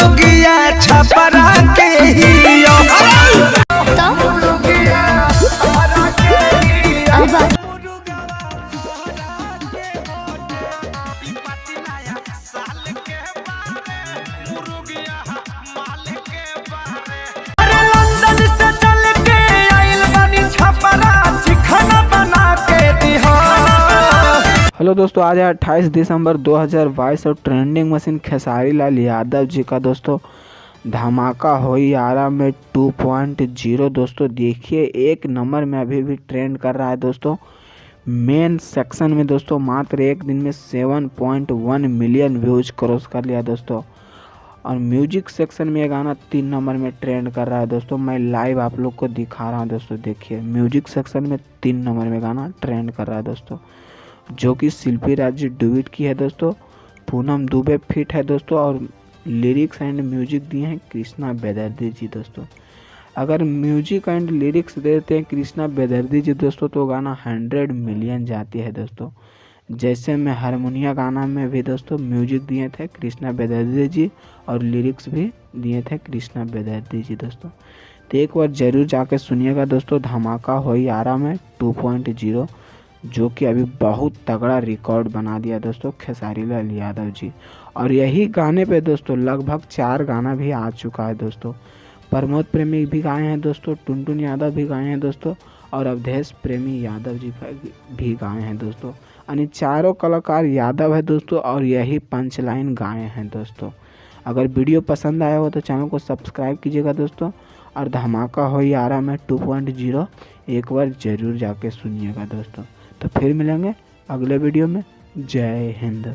मुर्गिया छपरा के हियो हेलो दोस्तों, आज है 28 दिसंबर 2022 और ट्रेंडिंग मशीन खेसारी लाल यादव जी का दोस्तों धमाका होई आरा में 2.0 दोस्तों देखिए एक नंबर में अभी भी ट्रेंड कर रहा है दोस्तों। मेन सेक्शन में दोस्तों मात्र एक दिन में 7.1 मिलियन व्यूज क्रॉस कर लिया दोस्तों। और म्यूजिक सेक्शन में ये गाना 3 नंबर में ट्रेंड कर रहा है दोस्तों। मैं लाइव आप लोग को दिखा रहा हूँ दोस्तों, देखिए म्यूजिक सेक्शन में 3 नंबर में गाना ट्रेंड कर रहा है दोस्तों, जो कि शिल्पी राज जी डुएट की है दोस्तों। पूनम दुबे फिट है दोस्तों और लिरिक्स एंड म्यूजिक दिए हैं कृष्णा बेदर्दी जी दोस्तों। अगर म्यूजिक एंड लिरिक्स देते हैं कृष्णा बेदर्दी जी दोस्तों तो गाना 100 मिलियन जाती है दोस्तों। जैसे मैं हारमोनिया गाना में भी दोस्तों म्यूजिक दिए थे कृष्णा बेदर्दी जी और लिरिक्स भी दिए थे कृष्णा बेदर्दी जी दोस्तों। तो एक बार जरूर जाके सुनिएगा दोस्तों, धमाका होई आरा में 2.0, जो कि अभी बहुत तगड़ा रिकॉर्ड बना दिया दोस्तों खेसारी लाल यादव जी। और यही गाने पे दोस्तों लगभग 4 गाना भी आ चुका है दोस्तों। प्रमोद प्रेमी भी गाए हैं दोस्तों, टुनटुन यादव भी गाए हैं दोस्तों और अवधेश प्रेमी यादव जी भी गाए हैं दोस्तों। यानी चारों कलाकार यादव है दोस्तों और यही पंच लाइन गाए हैं दोस्तों। अगर वीडियो पसंद आया हो तो चैनल को सब्सक्राइब कीजिएगा दोस्तों। और धमाका होई आरा में 2.0 एक बार ज़रूर जाके सुनिएगा दोस्तों। तो फिर मिलेंगे अगले वीडियो में। जय हिंद।